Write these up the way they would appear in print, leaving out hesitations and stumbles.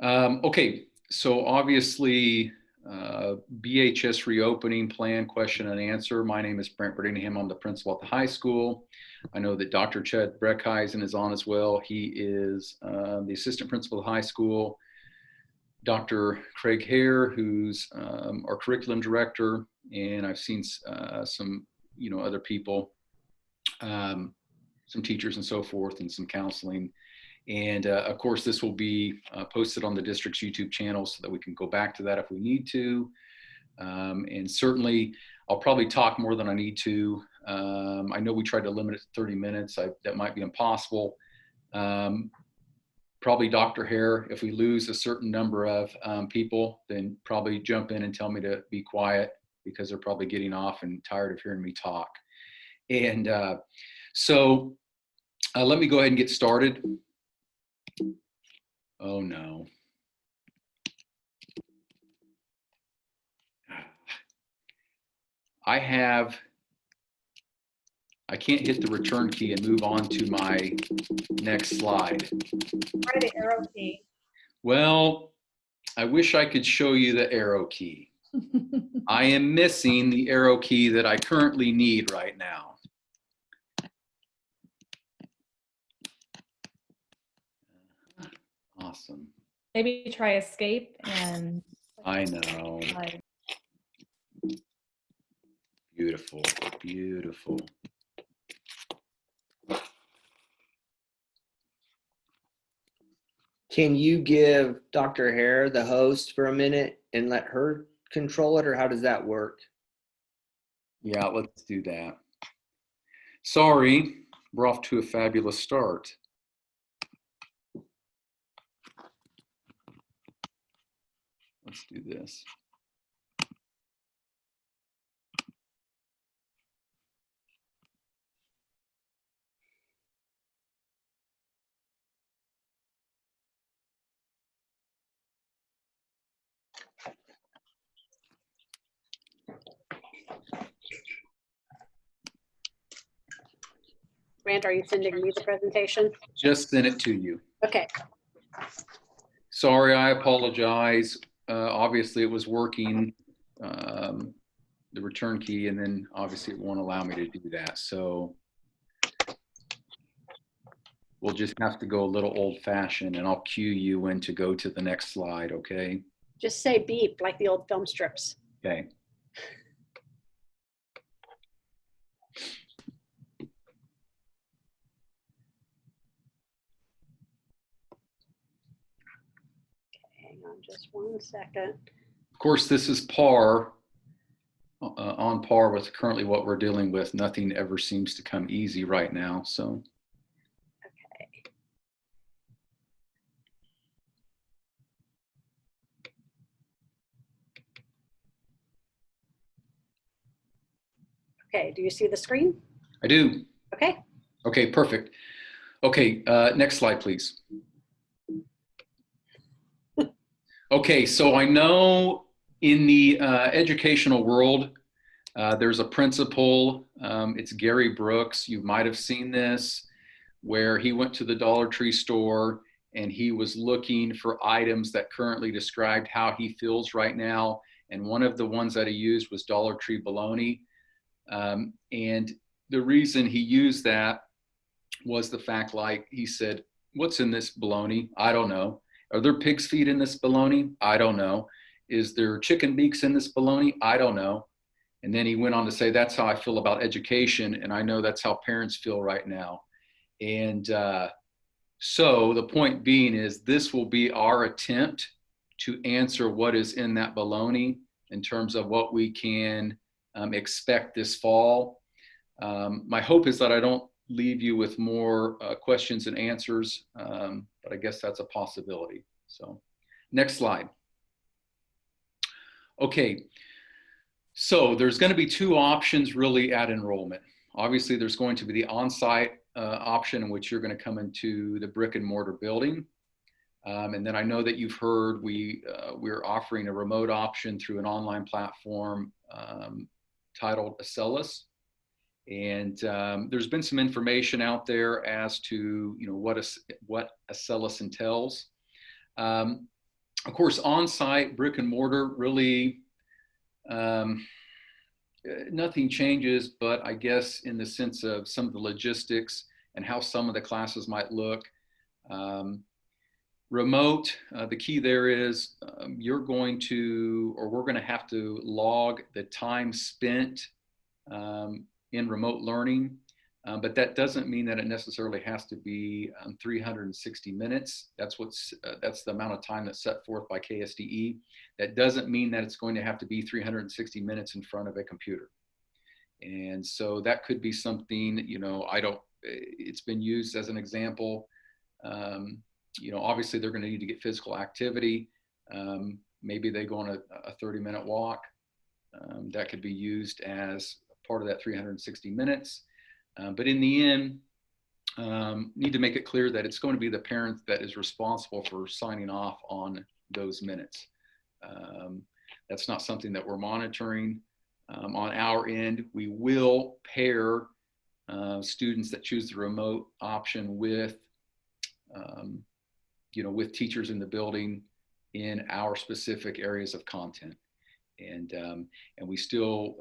Okay, so obviously, BHS reopening plan question and answer. My name is Brant Brittingham. I'm the principal at the high school. I know that Dr. Chet Breckheisen is on as well. He is the assistant principal of the high school. Dr. Craig Hare, who's our curriculum director, and I've seen some, other people, some teachers and so forth, and some counseling. And of course, this will be posted on the district's YouTube channel so that we can go back to that if we need to. And certainly, I'll probably talk more than I need to. I know we tried to limit it to 30 minutes. That might be impossible. Probably Dr. Hare, if we lose a certain number of people, then probably jump in and tell me to be quiet because they're probably getting off and tired of hearing me talk. And so let me go ahead and get started. Oh no. I can't hit the return key and move on to my next slide. Try the arrow key. Well, I wish I could show you the arrow key. I am missing the arrow key that I currently need right now. Awesome. Maybe try escape and. I know. Beautiful, beautiful. Can you give Dr. Hare the host for a minute and let her control it, or how does that work? Yeah, let's do that. Sorry, we're off to a fabulous start. Let's do this. Brant, are you sending me the presentation? Just sent it to you. Okay. Sorry, I apologize. Obviously, it was working, the return key, and then obviously it won't allow me to do that. So we'll just have to go a little old-fashioned, and I'll cue you when to go to the next slide, okay? Just say beep like the old film strips. Okay. Hang on just 1 second. Of course, this is on par with currently what we're dealing with. Nothing ever seems to come easy right now, so. Okay. Okay, do you see the screen? I do. Okay. Okay, perfect. Okay, next slide, please. Okay, so I know in the educational world, there's a principal, it's Gary Brooks. You might have seen this, where he went to the Dollar Tree store and he was looking for items that currently described how he feels right now. And one of the ones that he used was Dollar Tree bologna. And the reason he used that was the fact, like he said, what's in this bologna? I don't know. Are there pig's feet in this bologna? I don't know. Is there chicken beaks in this bologna? I don't know. And then he went on to say, that's how I feel about education. And I know that's how parents feel right now. And so the point being is this will be our attempt to answer what is in that bologna in terms of what we can expect this fall. My hope is that I don't leave you with more questions and answers, but I guess that's a possibility. So next slide. Okay, so there's going to be two options really at enrollment. Obviously, there's going to be the on-site option in which you're going to come into the brick and mortar building. And then I know that you've heard we're offering a remote option through an online platform titled Miscellaneous. And there's been some information out there as to what Aerosol entails. Of course, on-site brick and mortar really, nothing changes, but I guess in the sense of some of the logistics and how some of the classes might look. Remote, the key there is you're going to, or we're going to have to log the time spent in remote learning, but that doesn't mean that it necessarily has to be 360 minutes. That's the amount of time that's set forth by KSDE. That doesn't mean that it's going to have to be 360 minutes in front of a computer. And so that could be something, it's been used as an example. Obviously they're going to need to get physical activity. Maybe they go on a 30-minute walk. That could be used as part of that 360 minutes. But in the end, need to make it clear that it's going to be the parent that is responsible for signing off on those minutes. That's not something that we're monitoring. On our end, we will pair students that choose the remote option with with teachers in the building in our specific areas of content. And we still,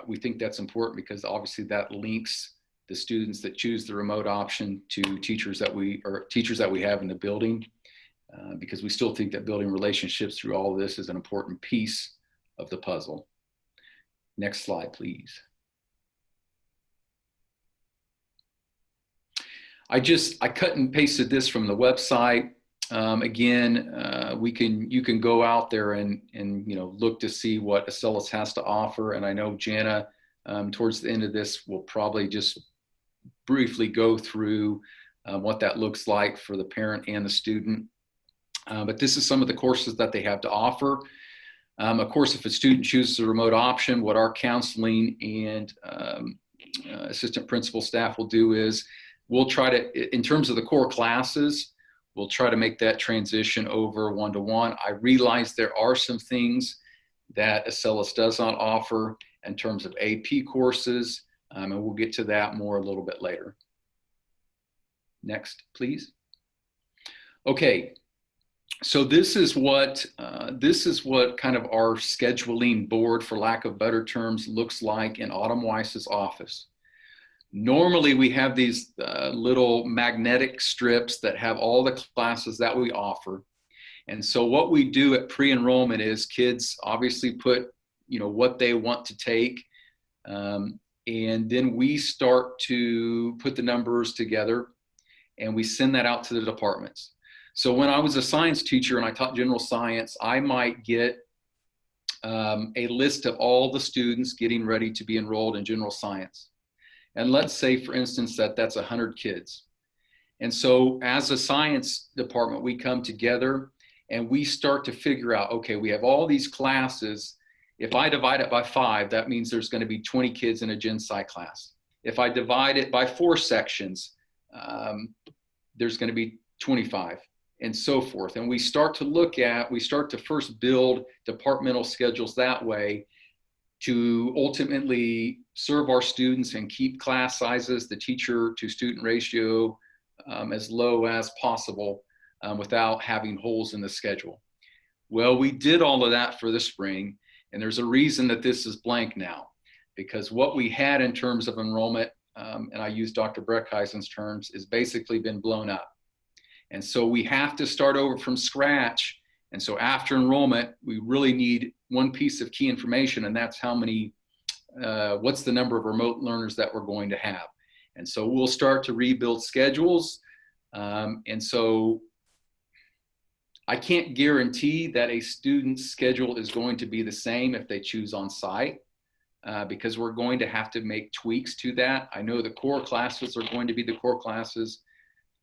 we think that's important because obviously that links the students that choose the remote option to teachers that we have in the building, because we still think that building relationships through all of this is an important piece of the puzzle. Next slide, please. I cut and pasted this from the website. Again, you can go out there and look to see what Acellus has to offer. And I know Jana, towards the end of this, will probably just briefly go through what that looks like for the parent and the student. But this is some of the courses that they have to offer. Of course, if a student chooses the remote option, what our counseling and assistant principal staff will do is we'll try to, in terms of the core classes, we'll try to make that transition over one-to-one. I realize there are some things that Acellus does not offer in terms of AP courses, and we'll get to that more a little bit later. Next, please. Okay, so this is what kind of our scheduling board, for lack of better terms, looks like in Autumn Weiss's office. Normally we have these little magnetic strips that have all the classes that we offer. And so what we do at pre-enrollment is kids obviously put, what they want to take. And then we start to put the numbers together and we send that out to the departments. So when I was a science teacher and I taught general science, I might get a list of all the students getting ready to be enrolled in general science. And let's say, for instance, that's 100 kids. And so as a science department, we come together and we start to figure out, okay, we have all these classes. If I divide it by 5, that means there's going to be 20 kids in a gen sci class. If I divide it by 4 sections, there's going to be 25, and so forth. And we start to first build departmental schedules that way to ultimately serve our students and keep class sizes, the teacher to student ratio, as low as possible without having holes in the schedule. Well, we did all of that for the spring, and there's a reason that this is blank now, because what we had in terms of enrollment, and I use Dr. Breckheisen's terms, is basically been blown up. And so we have to start over from scratch. And so after enrollment, we really need one piece of key information, and that's how many, what's the number of remote learners that we're going to have. And so we'll start to rebuild schedules. And so I can't guarantee that a student's schedule is going to be the same if they choose on site, because we're going to have to make tweaks to that. I know the core classes are going to be the core classes,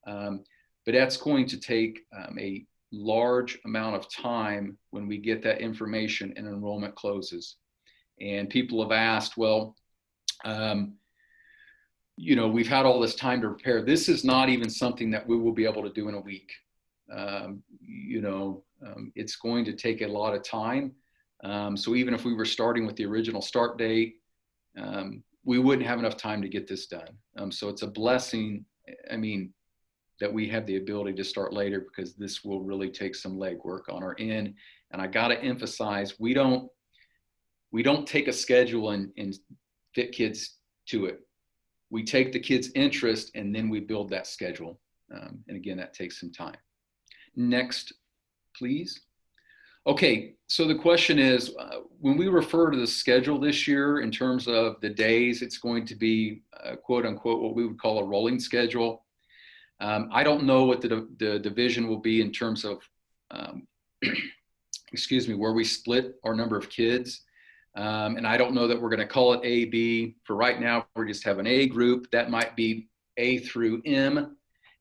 but that's going to take a large amount of time when we get that information and enrollment closes. And people have asked, well, we've had all this time to prepare. This is not even something that we will be able to do in a week. It's going to take a lot of time. So even if we were starting with the original start date, we wouldn't have enough time to get this done. So it's a blessing. I mean, that we have the ability to start later, because this will really take some legwork on our end. And I got to emphasize, we don't take a schedule and fit kids to it. We take the kids' interest and then we build that schedule. And again, that takes some time. Next, please. Okay, so the question is, when we refer to the schedule this year in terms of the days, it's going to be quote unquote what we would call a rolling schedule. I don't know what the division will be in terms of, excuse me, where we split our number of kids. And I don't know that we're going to call it A, B. For right now, we just have an A group. That might be A through M,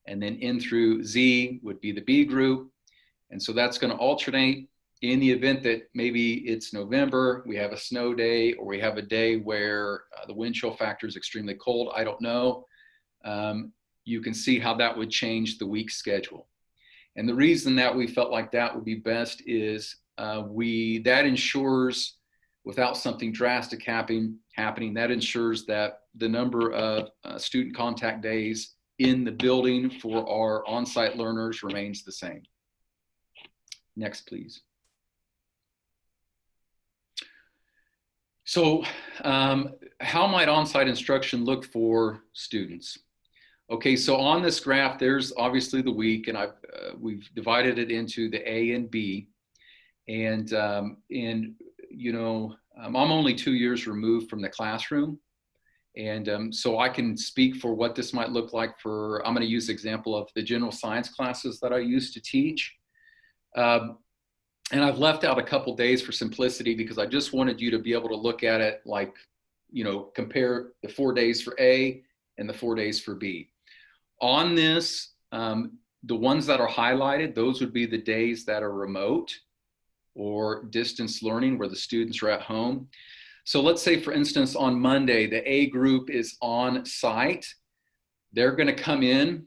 and then N through Z would be the B group. And so that's going to alternate. In the event that maybe it's November, we have a snow day, or we have a day where the wind chill factor is extremely cold, I don't know. You can see how that would change the week schedule. And the reason that we felt like that would be best is that ensures, without something drastic happening, that ensures that the number of student contact days in the building for our on-site learners remains the same. Next, please. So how might on-site instruction look for students? Okay, so on this graph, there's obviously the week, and we've divided it into the A and B. And you know, I'm only 2 years removed from the classroom. And so I can speak for what this might look like for, I'm going to use the example of the general science classes that I used to teach. And I've left out a couple days for simplicity, because I just wanted you to be able to look at it like, you know, compare the 4 days for A and the 4 days for B. On this, the ones that are highlighted, those would be the days that are remote or distance learning, where the students are at home. So let's say, for instance, on Monday, the A group is on site. They're going to come in.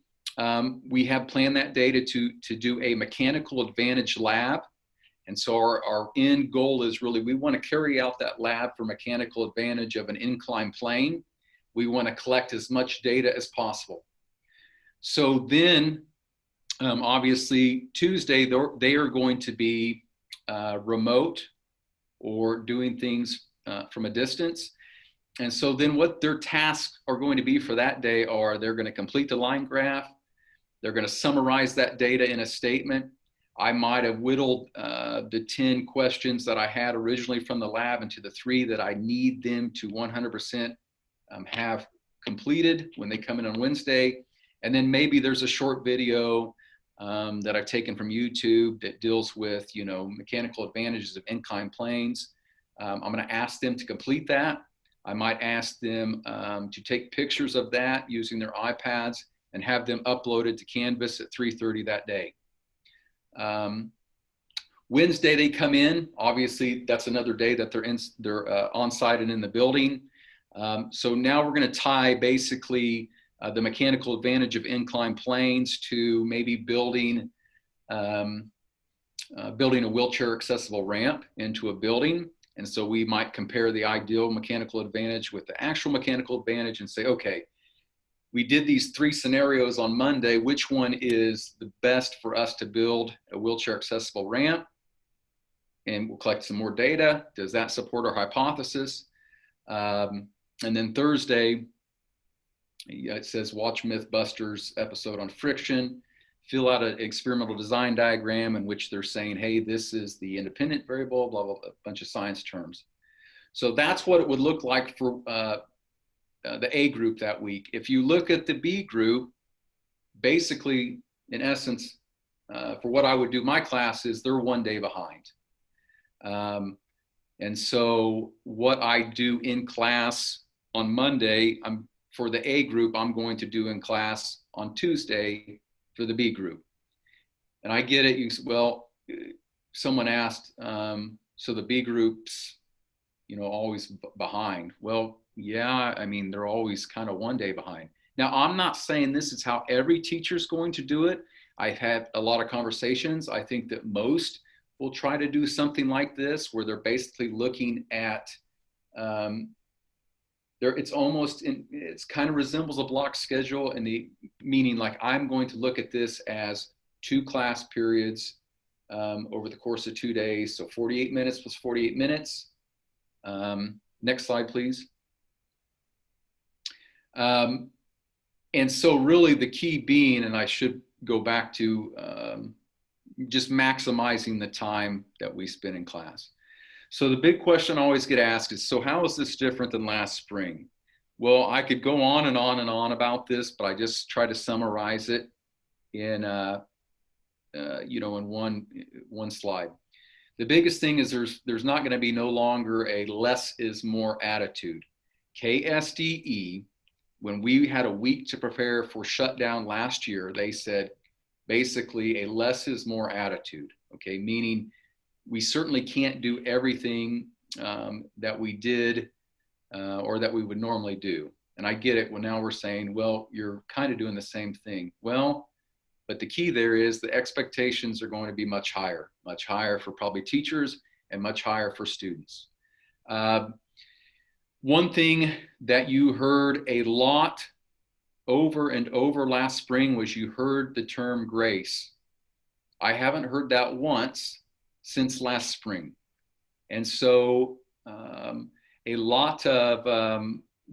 We have planned that day to do a mechanical advantage lab. And so our end goal is really, we want to carry out that lab for mechanical advantage of an inclined plane. We want to collect as much data as possible. So then, obviously, Tuesday, they are going to be remote or doing things from a distance. And so then what their tasks are going to be for that day are, they're going to complete the line graph. They're going to summarize that data in a statement. I might have whittled the 10 questions that I had originally from the lab into the 3 that I need them to 100% have completed when they come in on Wednesday. And then maybe there's a short video that I've taken from YouTube that deals with, you know, mechanical advantages of inclined planes. I'm going to ask them to complete that. I might ask them to take pictures of that using their iPads and have them uploaded to Canvas at 3:30 that day. Wednesday they come in. Obviously, that's another day that they're on site and in the building. So now we're going to tie basically the mechanical advantage of inclined planes to maybe building a wheelchair accessible ramp into a building. And so we might compare the ideal mechanical advantage with the actual mechanical advantage and say, okay, we did these 3 scenarios on Monday. Which one is the best for us to build a wheelchair accessible ramp? And we'll collect some more data. Does that support our hypothesis? And then Thursday, it says watch Mythbusters episode on friction, fill out an experimental design diagram in which they're saying, hey, this is the independent variable, blah, blah, blah, a bunch of science terms. So that's what it would look like for the A group that week. If you look at the B group, basically, in essence, for what I would do my classes, they're 1 day behind. And so what I do in class on Monday, for the A group, I'm going to do in class on Tuesday for the B group. And I get it. Well, someone asked, so the B group's, you know, always behind. Well, yeah, I mean, they're always kind of 1 day behind. Now, I'm not saying this is how every teacher's going to do it. I've had a lot of conversations. I think that most will try to do something like this, where they're basically looking at there, it's almost, it's kind of resembles a block schedule in the meaning like I'm going to look at this as 2 class periods over the course of 2 days. So 48 minutes plus 48 minutes. Next slide, please. And so really the key being, and I should go back to just maximizing the time that we spend in class. So the big question I always get asked is, so how is this different than last spring? Well, I could go on and on and on about this, but I just try to summarize it in, you know, in one slide. The biggest thing is there's not going to be no longer a less is more attitude. KSDE, when we had a week to prepare for shutdown last year, they said basically a less is more attitude. Okay, meaning we certainly can't do everything that we did or that we would normally do. And I get it when now we're saying, well, you're kind of doing the same thing. Well, but the key there is the expectations are going to be much higher for probably teachers and much higher for students. One thing that you heard a lot over and over last spring was you heard the term grace. I haven't heard that once since last spring. And so a lot of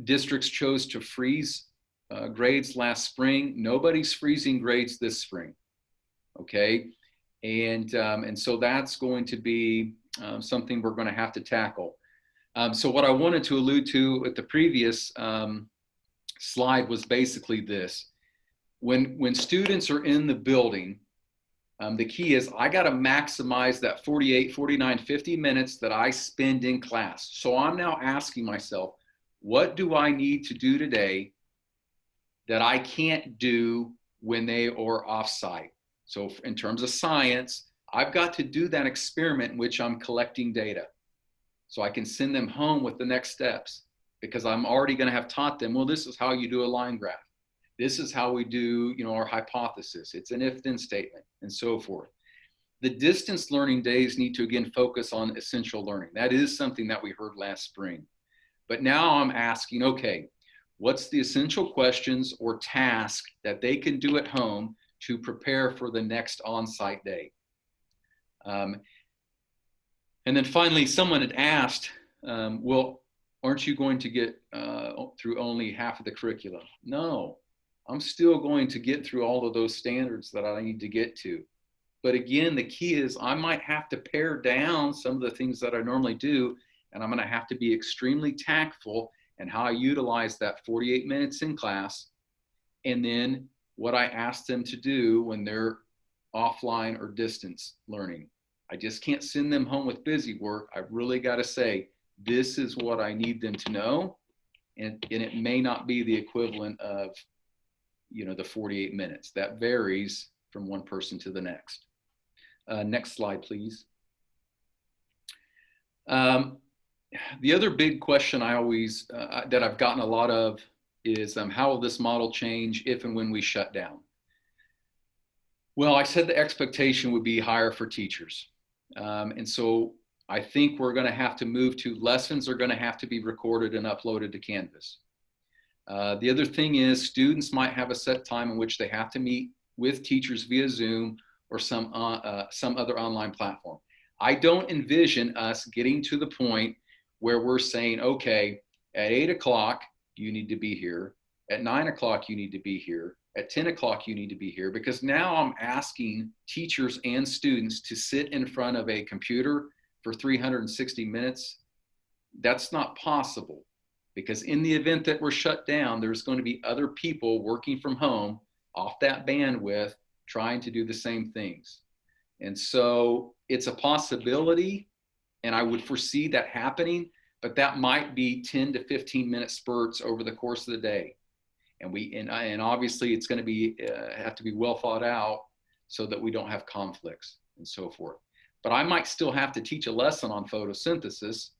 districts chose to freeze grades last spring. Nobody's freezing grades this spring, okay? And so that's going to be something we're going to have to tackle. So what I wanted to allude to at the previous slide was basically this. When students are in the building, the key is I got to maximize that 48, 49, 50 minutes that I spend in class. So I'm now asking myself, what do I need to do today that I can't do when they are offsite? So in terms of science, I've got to do that experiment in which I'm collecting data so I can send them home with the next steps, because I'm already going to have taught them, well, this is how you do a line graph. This is how we do, you know, our hypothesis. It's an if-then statement and so forth. The distance learning days need to again focus on essential learning. That is something that we heard last spring. But now I'm asking, okay, what's the essential questions or task that they can do at home to prepare for the next on-site day? And then finally, someone had asked, well, aren't you going to get through only half of the curriculum? No. I'm still going to get through all of those standards that I need to get to. But again, the key is I might have to pare down some of the things that I normally do, and I'm going to have to be extremely tactful in how I utilize that 48 minutes in class, and then what I ask them to do when they're offline or distance learning. I just can't send them home with busy work. I've really got to say, this is what I need them to know, and it may not be the equivalent of, you know, the 48 minutes. That varies from one person to the next. Next slide, please. The other big question I always, that I've gotten a lot of is how will this model change if and when we shut down? Well, I said the expectation would be higher for teachers. And so I think we're going to have to move to lessons are going to have to be recorded and uploaded to Canvas. The other thing is students might have a set time in which they have to meet with teachers via Zoom or some other online platform. I don't envision us getting to the point where we're saying, okay, at 8 o'clock, you need to be here. At 9 o'clock, you need to be here. At 10 o'clock, you need to be here, because now I'm asking teachers and students to sit in front of a computer for 360 minutes. That's not possible, because in the event that we're shut down, there's going to be other people working from home off that bandwidth trying to do the same things. And so it's a possibility, and I would foresee that happening, but that might be 10 to 15 minute spurts over the course of the day. And obviously it's going to be have to be well thought out so that we don't have conflicts and so forth. But I might still have to teach a lesson on photosynthesis,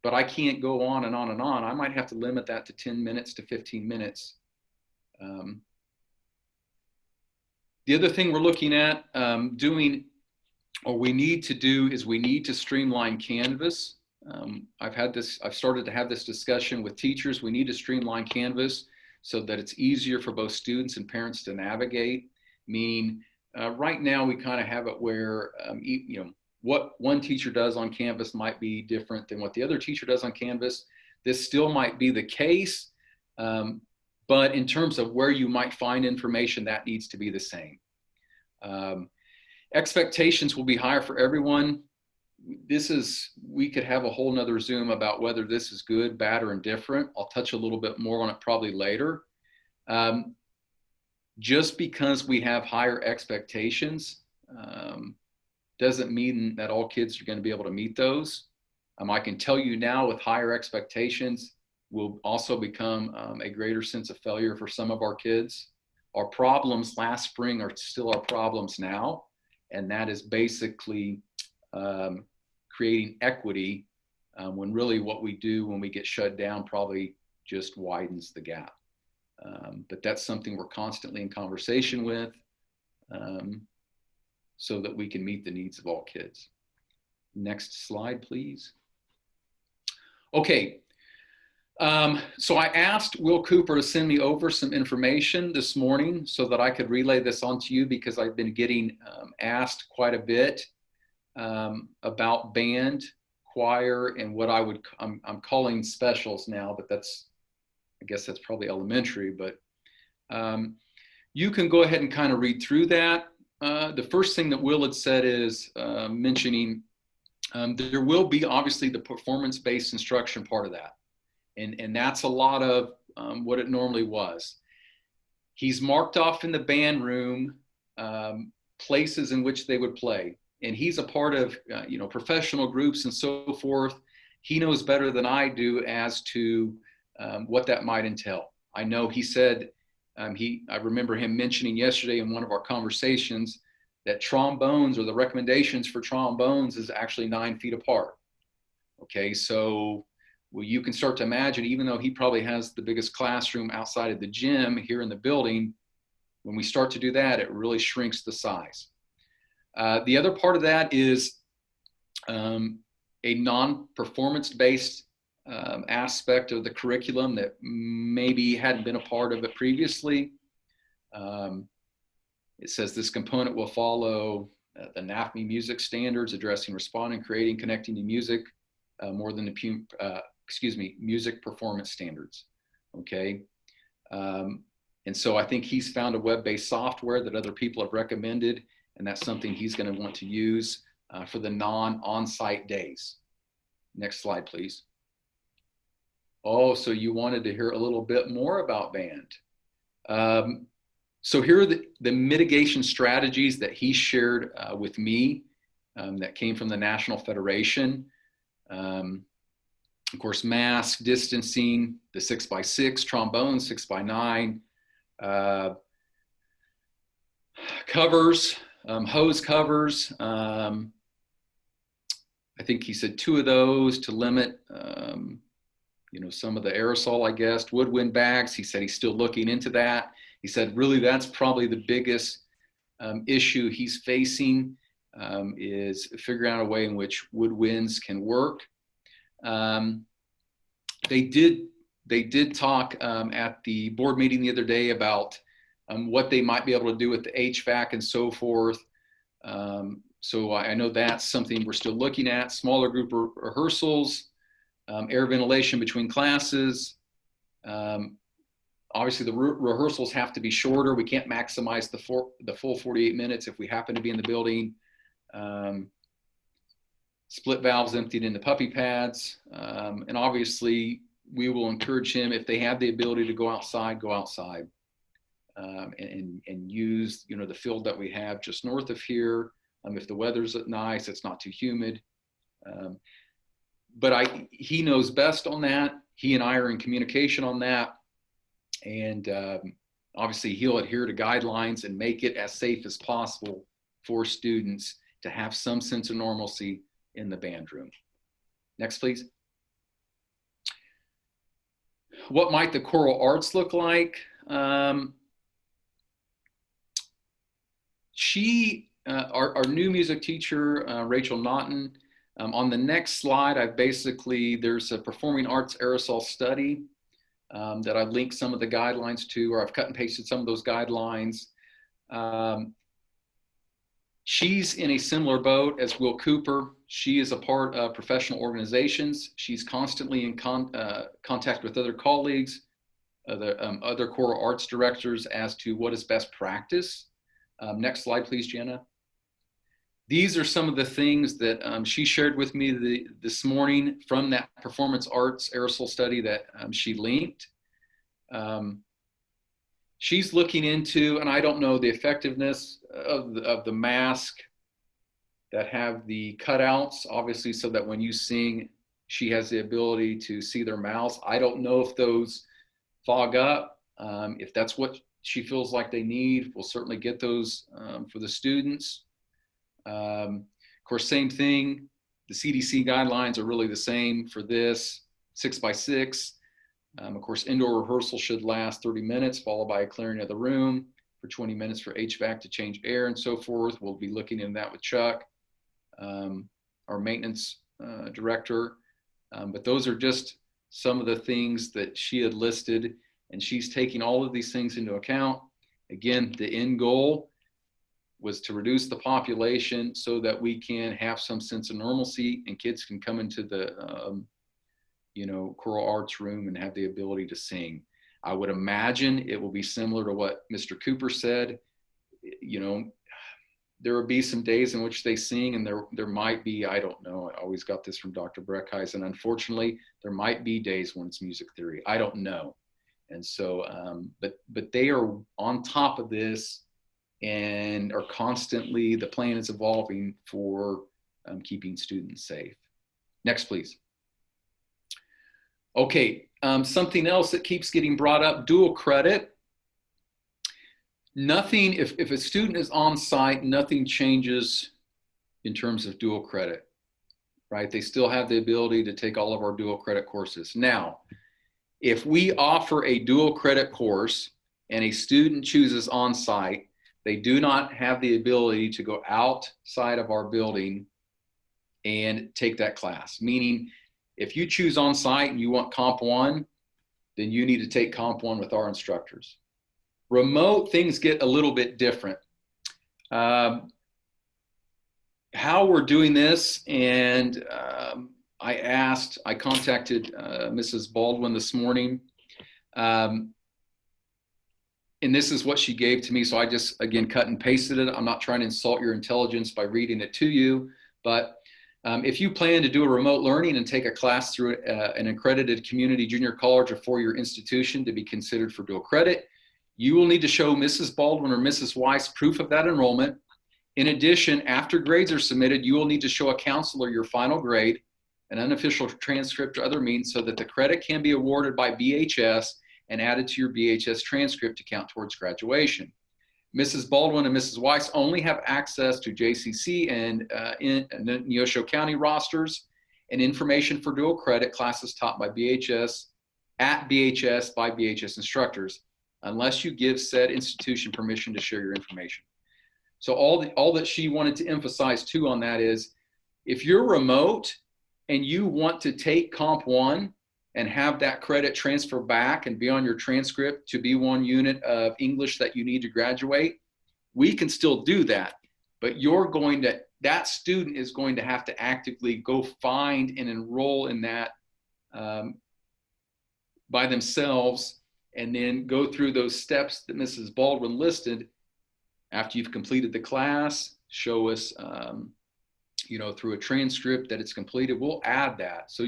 but I can't go on and on and on. I might have to limit that to 10 minutes to 15 minutes. The other thing we're looking at we need to do is we need to streamline Canvas. I've started to have this discussion with teachers. We need to streamline Canvas so that it's easier for both students and parents to navigate. Meaning, right now we kind of have it where, what one teacher does on Canvas might be different than what the other teacher does on Canvas. This still might be the case, but in terms of where you might find information, that needs to be the same. Expectations will be higher for everyone. We could have a whole nother Zoom about whether this is good, bad, or indifferent. I'll touch a little bit more on it probably later. Just because we have higher expectations doesn't mean that all kids are going to be able to meet those. I can tell you now, with higher expectations will also become a greater sense of failure for some of our kids. Our problems last spring are still our problems now, and that is basically creating equity when really what we do when we get shut down probably just widens the gap. But that's something we're constantly in conversation with so that we can meet the needs of all kids. Next slide, please. Okay, so I asked Will Cooper to send me over some information this morning so that I could relay this on to you, because I've been getting asked quite a bit about band, choir, and what I'm calling specials now, but I guess that's probably elementary, but you can go ahead and kind of read through that. The first thing that Will had said is mentioning there will be obviously the performance-based instruction part of that. And that's a lot of what it normally was. He's marked off in the band room places in which they would play. And he's a part of professional groups and so forth. He knows better than I do as to what that might entail. I know he said, I remember him mentioning yesterday in one of our conversations that trombones, or the recommendations for trombones, is actually 9 feet apart. Okay, so you can start to imagine, even though he probably has the biggest classroom outside of the gym here in the building, when we start to do that, it really shrinks the size. The other part of that is a non-performance based aspect of the curriculum that maybe hadn't been a part of it previously. It says this component will follow the NAFME music standards, addressing, responding, creating, connecting to music more than the music performance standards. Okay. And so I think he's found a web-based software that other people have recommended, and that's something he's going to want to use for the non-on-site days. Next slide, please. Oh, so you wanted to hear a little bit more about band. So here are the mitigation strategies that he shared with me that came from the National Federation. Of course, mask, distancing, the 6x6, trombone, 6x9, covers, hose covers. I think he said 2 of those to limit, some of the aerosol, I guess. Woodwind bags, he said he's still looking into that. He said really that's probably the biggest issue he's facing is figuring out a way in which woodwinds can work. They did talk at the board meeting the other day about what they might be able to do with the HVAC and so forth. So I know that's something we're still looking at. Smaller group rehearsals, air ventilation between classes. Obviously the rehearsals have to be shorter. We can't maximize the full 48 minutes if we happen to be in the building. Split valves emptied into puppy pads. And obviously we will encourage him, if they have the ability to go outside, and use, the field that we have just north of here. If the weather's nice, it's not too humid. But he knows best on that. He and I are in communication on that. And obviously he'll adhere to guidelines and make it as safe as possible for students to have some sense of normalcy in the band room. Next, please. What might the choral arts look like? Our new music teacher, Rachel Naughton, On the next slide, there's a performing arts aerosol study that I've linked some of the guidelines to, or I've cut and pasted some of those guidelines. She's in a similar boat as Will Cooper. She is a part of professional organizations. She's constantly in contact with other colleagues, other choral arts directors as to what is best practice. Next slide, please, Jenna. These are some of the things that she shared with me this morning from that performance arts aerosol study that she linked. She's looking into, and I don't know the effectiveness of the mask that have the cutouts, obviously, so that when you sing, she has the ability to see their mouths. I don't know if those fog up. If that's what she feels like they need, we'll certainly get those for the students. Of course, same thing. The CDC guidelines are really the same for this, 6 by 6. Of course, indoor rehearsal should last 30 minutes, followed by a clearing of the room for 20 minutes for HVAC to change air and so forth. We'll be looking into that with Chuck, our maintenance director. But those are just some of the things that she had listed, and she's taking all of these things into account. Again, the end goal was to reduce the population so that we can have some sense of normalcy and kids can come into the choral arts room and have the ability to sing. I would imagine it will be similar to what Mr. Cooper said. There will be some days in which they sing, and there might be, I don't know, I always got this from Dr. Breckheisen, unfortunately, there might be days when it's music theory. I don't know. And so, but they are on top of this and are constantly, the plan is evolving for keeping students safe. Next, please. Okay, something else that keeps getting brought up, dual credit. Nothing, if a student is on site, nothing changes in terms of dual credit, right? They still have the ability to take all of our dual credit courses. Now, if we offer a dual credit course and a student chooses on site, they do not have the ability to go outside of our building and take that class. Meaning, if you choose on site and you want Comp 1, then you need to take Comp 1 with our instructors. Remote, things get a little bit different. How we're doing this, and I contacted Mrs. Baldwin this morning, and this is what she gave to me, so I just, again, cut and pasted it. I'm not trying to insult your intelligence by reading it to you, but if you plan to do a remote learning and take a class through an accredited community junior college or four-year institution to be considered for dual credit, you will need to show Mrs. Baldwin or Mrs. Weiss proof of that enrollment. In addition, after grades are submitted, you will need to show a counselor your final grade, an unofficial transcript or other means so that the credit can be awarded by BHS and added to your BHS transcript to count towards graduation. Mrs. Baldwin and Mrs. Weiss only have access to JCC and Neosho County rosters and information for dual credit classes taught by BHS at BHS by BHS instructors, unless you give said institution permission to share your information. So all that she wanted to emphasize too on that is, if you're remote and you want to take Comp 1 and have that credit transfer back and be on your transcript to be one unit of English that you need to graduate, we can still do that. But that student is going to have to actively go find and enroll in that by themselves, and then go through those steps that Mrs. Baldwin listed. After you've completed the class, show us, through a transcript that it's completed, we'll add that. So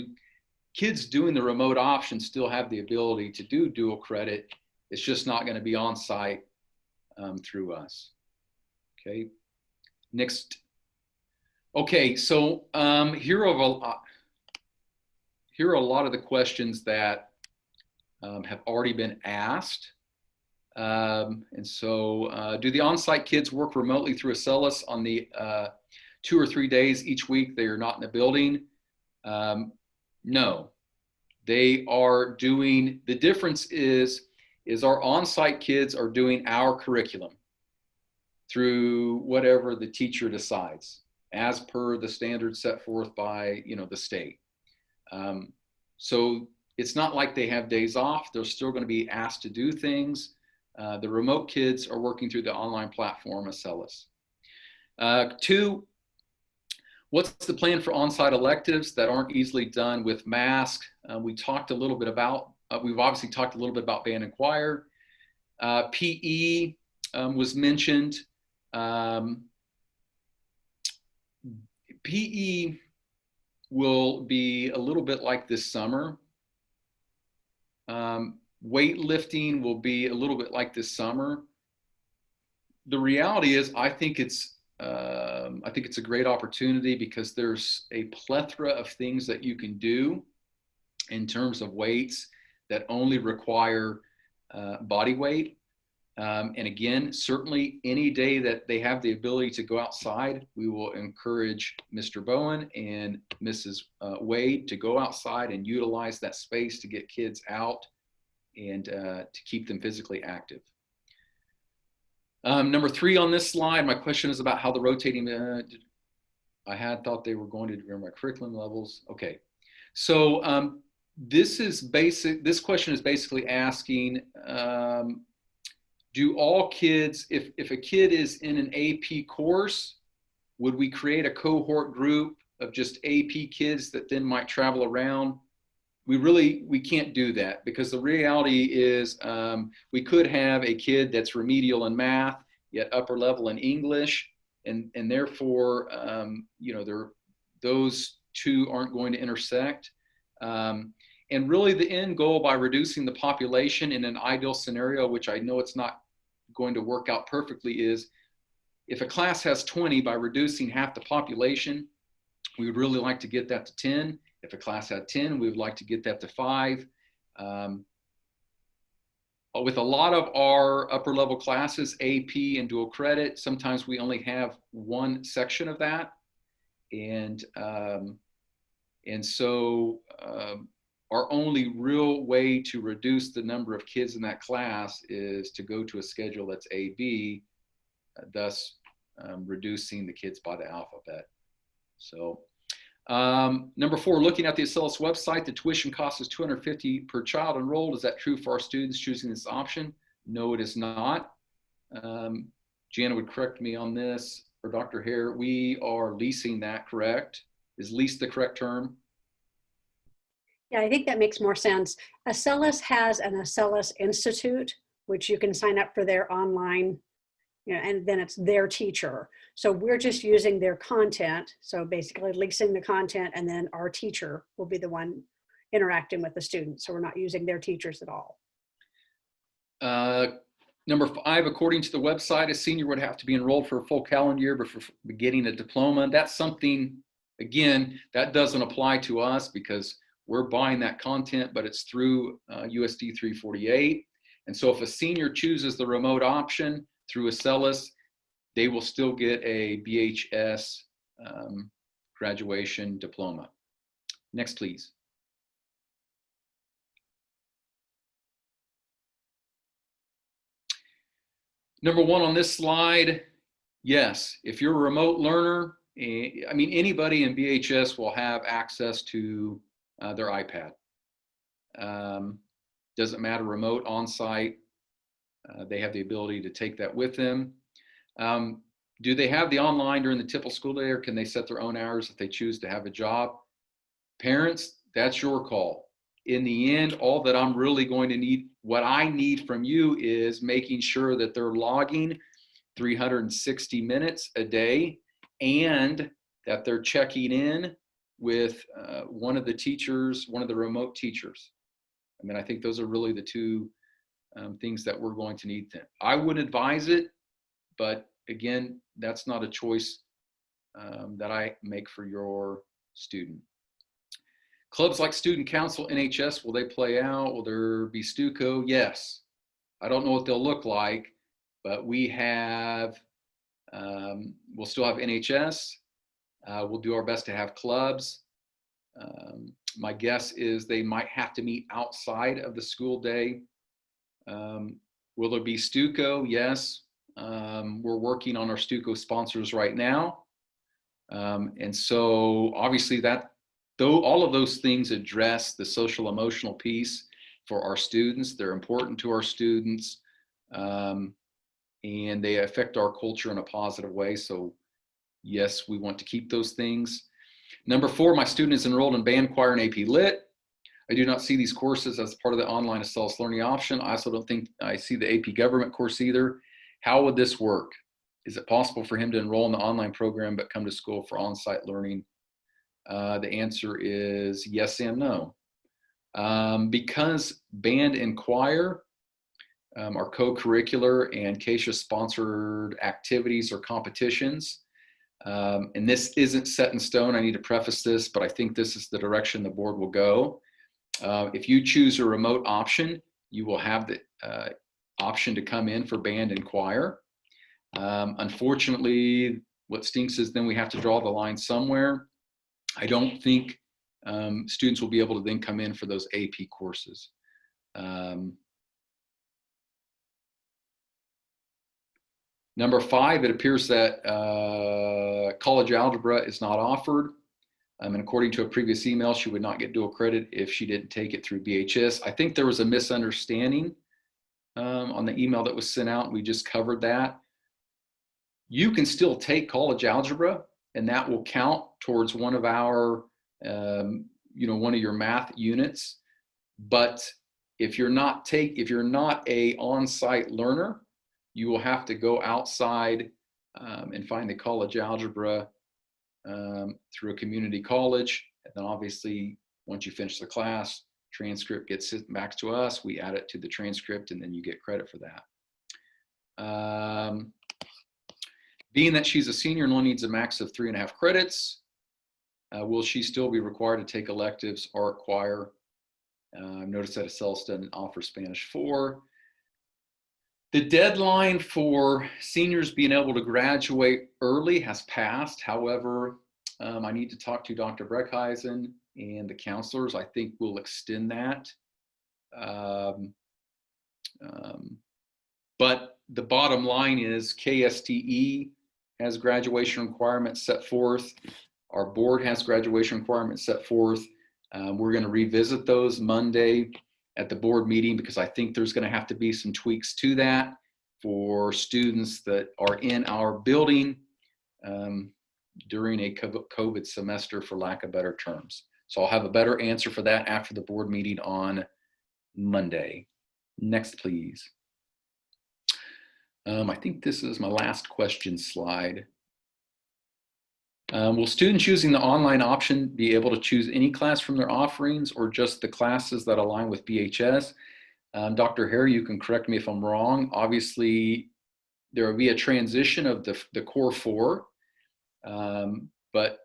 kids doing the remote option still have the ability to do dual credit. It's just not going to be on site through us. Okay, next. Okay, so here are a lot of the questions that have already been asked. And so do the on-site kids work remotely through Acellus on the 2 or 3 days each week they are not in the building? No, they are doing, the difference is our on-site kids are doing our curriculum through whatever the teacher decides. as per the standards set forth by, the state. So it's not like they have days off. They're still going to be asked to do things. The remote kids are working through the online platform, Miscellaneous. 2, what's the plan for on-site electives that aren't easily done with masks? We talked a little bit about, we've obviously talked a little bit about band and choir. PE was mentioned. PE will be a little bit like this summer. Weightlifting will be a little bit like this summer. The reality is, I think it's a great opportunity because there's a plethora of things that you can do in terms of weights that only require body weight. And again, certainly any day that they have the ability to go outside, we will encourage Mr. Bowen and Mrs. Wade to go outside and utilize that space to get kids out and to keep them physically active. Number 3 on this slide, my question is about how the rotating, I had thought they were going to do my curriculum levels. Okay, so this question is basically asking, do all kids, if a kid is in an AP course, would we create a cohort group of just AP kids that then might travel around? We can't do that, because the reality is we could have a kid that's remedial in math, yet upper level in English, and therefore, those two aren't going to intersect. And really the end goal, by reducing the population in an ideal scenario, which I know it's not going to work out perfectly, is if a class has 20, by reducing half the population, we would really like to get that to 10. If a class had 10, we would like to get that to 5. With a lot of our upper level classes, AP and dual credit, sometimes we only have one section of that. And so our only real way to reduce the number of kids in that class is to go to a schedule that's AB, thus reducing the kids by the alphabet. So number 4, looking at the Acellus website, the tuition cost is $250 per child enrolled. Is that true for our students choosing this option? No, it is not. Jana would correct me on this, or Dr. Hare, we are leasing that, correct? Is lease the correct term? Yeah, I think that makes more sense. Acellus has an Acellus Institute, which you can sign up for their online, and then it's their teacher. So we're just using their content. So basically leasing the content, and then our teacher will be the one interacting with the students. So we're not using their teachers at all. Number 5, according to the website, a senior would have to be enrolled for a full calendar year before getting a diploma. That's something, again, that doesn't apply to us because we're buying that content, but it's through USD 348. And so if a senior chooses the remote option through Acellus, they will still get a BHS graduation diploma. Next, please. Number 1 on this slide, yes, if you're a remote learner, I mean, anybody in BHS will have access to their iPad. Doesn't matter, remote, on-site, they have the ability to take that with them. Do they have the online during the typical school day, or can they set their own hours if they choose to have a job? Parents, that's your call. In the end, all that I'm really going to need, what I need from you is making sure that they're logging 360 minutes a day and that they're checking in with one of the teachers, one of the remote teachers. I mean, I think those are really the 2 things that we're going to need. I would advise it, but again, that's not a choice that I make for your student. Clubs like Student Council, NHS, will they play out? Will there be Stuco? Yes. I don't know what they'll look like, but we have, we'll still have NHS. We'll do our best to have clubs. My guess is they might have to meet outside of the school day. Will there be Stuco? Yes. We're working on our Stuco sponsors right now. And so obviously though all of those things address the social emotional piece for our students, they're important to our students, and they affect our culture in a positive way. So yes, we want to keep those things. Number 4, my student is enrolled in band, choir, and AP Lit. I do not see these courses as part of the online Acellus learning option. I also don't think I see the AP government course either. How would this work? Is it possible for him to enroll in the online program but come to school for on-site learning? The answer is yes and no. Because band and choir are co-curricular and CASHA sponsored activities or competitions, and this isn't set in stone. I need to preface this, but I think this is the direction the board will go. If you choose a remote option, you will have the option to come in for band and choir. Unfortunately, what stinks is then we have to draw the line somewhere. I don't think students will be able to then come in for those AP courses. Number 5, it appears that college algebra is not offered. And according to a previous email, she would not get dual credit if she didn't take it through BHS. I think there was a misunderstanding on the email that was sent out. We just covered that. You can still take college algebra, and that will count towards one of our, one of your math units. But if you're not a on-site learner, you will have to go outside and find the college algebra through a community college. And then obviously, once you finish the class, transcript gets sent back to us. We add it to the transcript, and then you get credit for that. Being that she's a senior and only needs a max of 3.5 credits, will she still be required to take electives, art, choir? I've noticed that Acellus doesn't offer Spanish 4. The deadline for seniors being able to graduate early has passed. However, I need to talk to Dr. Breckhuysen and the counselors. I think we'll extend that. But the bottom line is KSTE has graduation requirements set forth. Our board has graduation requirements set forth. We're going to revisit those Monday at the board meeting because I think there's going to have to be some tweaks to that for students that are in our building during a COVID semester, for lack of better terms. So I'll have a better answer for that after the board meeting on Monday. Next, please. I think this is my last question slide. Will students using the online option be able to choose any class from their offerings or just the classes that align with BHS? Dr. Hare, you can correct me if I'm wrong. Obviously, there will be a transition of the core 4, but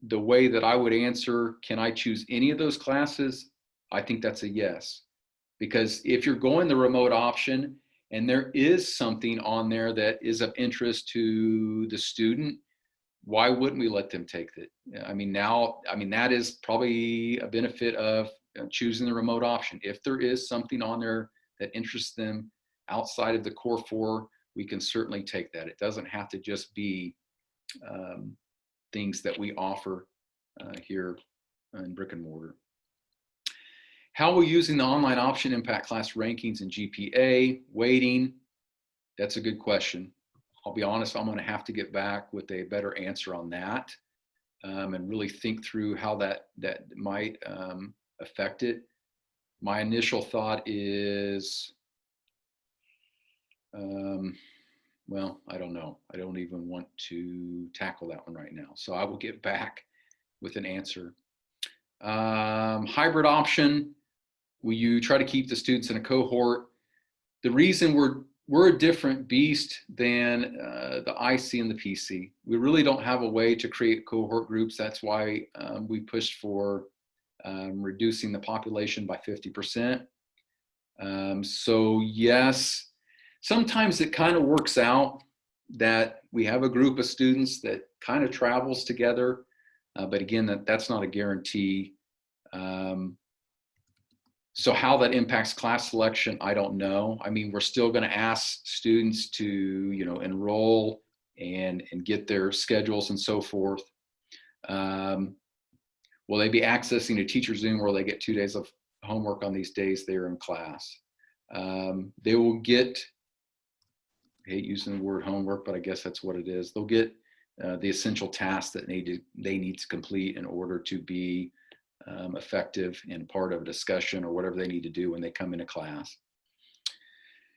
the way that I would answer, can I choose any of those classes? I think that's a yes. Because if you're going the remote option and there is something on there that is of interest to the student, why wouldn't we let them take it? That is probably a benefit of choosing the remote option. If there is something on there that interests them outside of the core 4, we can certainly take that. It doesn't have to just be things that we offer here in brick and mortar. How will using the online option impact class rankings and GPA, weighting? That's a good question. I'll be honest, I'm going to have to get back with a better answer on that and really think through how that might affect it. My initial thought is, well, I don't know. I don't even want to tackle that one right now. So I will get back with an answer. Hybrid option, will you try to keep the students in a cohort? The reason we're a different beast than the IC and the PC. We really don't have a way to create cohort groups. That's why we pushed for reducing the population by 50%. So yes, sometimes it kind of works out that we have a group of students that kind of travels together. But again, that's not a guarantee. So how that impacts class selection, I don't know. I mean, we're still going to ask students to, enroll and get their schedules and so forth. Will they be accessing a teacher Zoom where they get 2 days of homework on these days they're in class? They will get, I hate using the word homework, but I guess that's what it is. They'll get the essential tasks that they need to complete in order to be effective and part of a discussion or whatever they need to do when they come into class.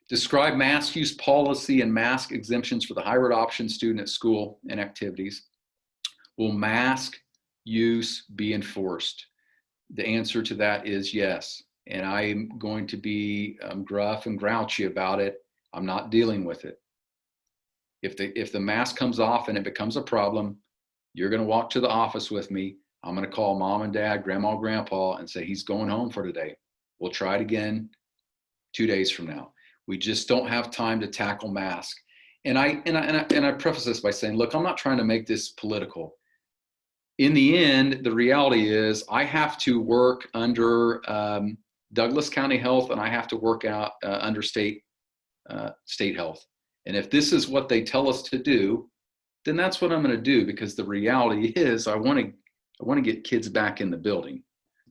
Describe mask use policy and mask exemptions for the hybrid option student at school and activities. Will mask use be enforced? The answer to that is yes. And I'm going to be gruff and grouchy about it. I'm not dealing with it. If the mask comes off and it becomes a problem, you're going to walk to the office with me. I'm going to call mom and dad, grandma, grandpa, and say he's going home for today. We'll try it again 2 days from now. We just don't have time to tackle mask. And I preface this by saying, look, I'm not trying to make this political. In the end, the reality is I have to work under Douglas County Health, and I have to work out under state health. And if this is what they tell us to do, then that's what I'm going to do, because the reality is I want to get kids back in the building.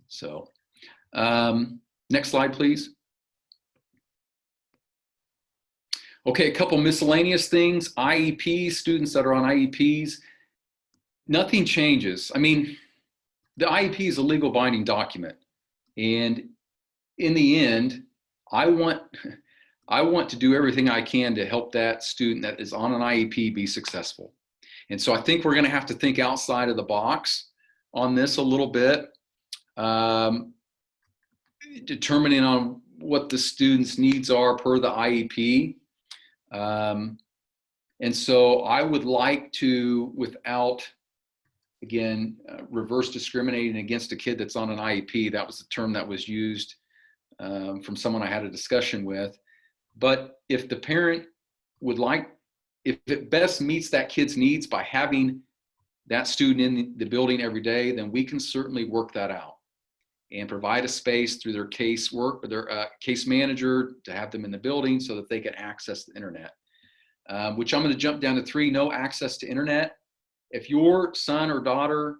So next slide, please. Okay, a couple miscellaneous things. IEPs, students that are on IEPs, nothing changes. I mean, the IEP is a legal binding document. And in the end, I want to do everything I can to help that student that is on an IEP be successful. And so I think we're going to have to think outside of the box on this a little bit, determining on what the student's needs are per the IEP. And so I would like to, without, again, reverse discriminating against a kid that's on an IEP. That was the term that was used from someone I had a discussion with. But if the parent would like, if it best meets that kid's needs by having that student in the building every day, then we can certainly work that out and provide a space through their case work or their case manager to have them in the building so that they can access the internet. Which I'm going to jump down to 3, no access to internet. If your son or daughter,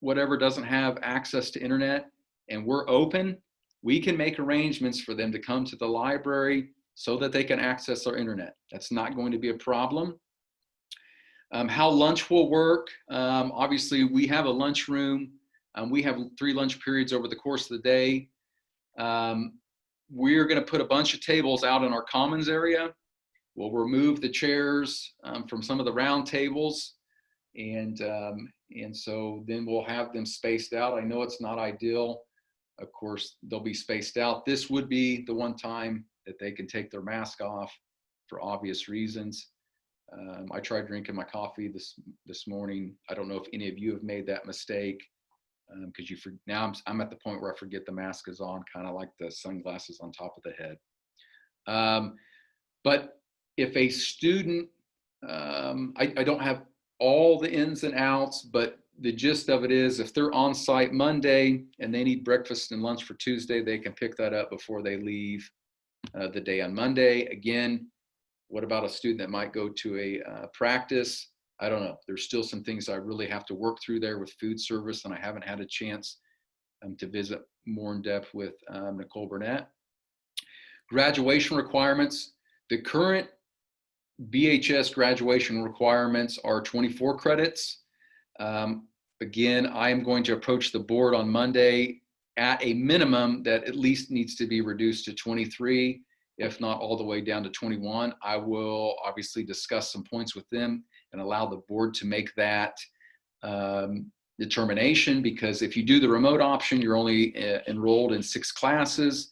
whatever, doesn't have access to internet and we're open, we can make arrangements for them to come to the library so that they can access our internet. That's not going to be a problem. How lunch will work. Obviously, we have a lunch room. We have 3 lunch periods over the course of the day. We're going to put a bunch of tables out in our commons area. We'll remove the chairs from some of the round tables. And so then we'll have them spaced out. I know it's not ideal. Of course, they'll be spaced out. This would be the one time that they can take their mask off for obvious reasons. I tried drinking my coffee this morning. I don't know if any of you have made that mistake, because now I'm at the point where I forget the mask is on, kind of like the sunglasses on top of the head. But if a student, I don't have all the ins and outs, but the gist of it is if they're on site Monday and they need breakfast and lunch for Tuesday, they can pick that up before they leave the day on Monday. Again, what about a student that might go to a practice? I don't know. There's still some things I really have to work through there with food service, and I haven't had a chance to visit more in depth with Nicole Burnett. Graduation requirements. The current BHS graduation requirements are 24 credits. Again, I am going to approach the board on Monday at a minimum that at least needs to be reduced to 23, if not all the way down to 21. I will obviously discuss some points with them and allow the board to make that determination, because if you do the remote option, you're only enrolled in 6 classes,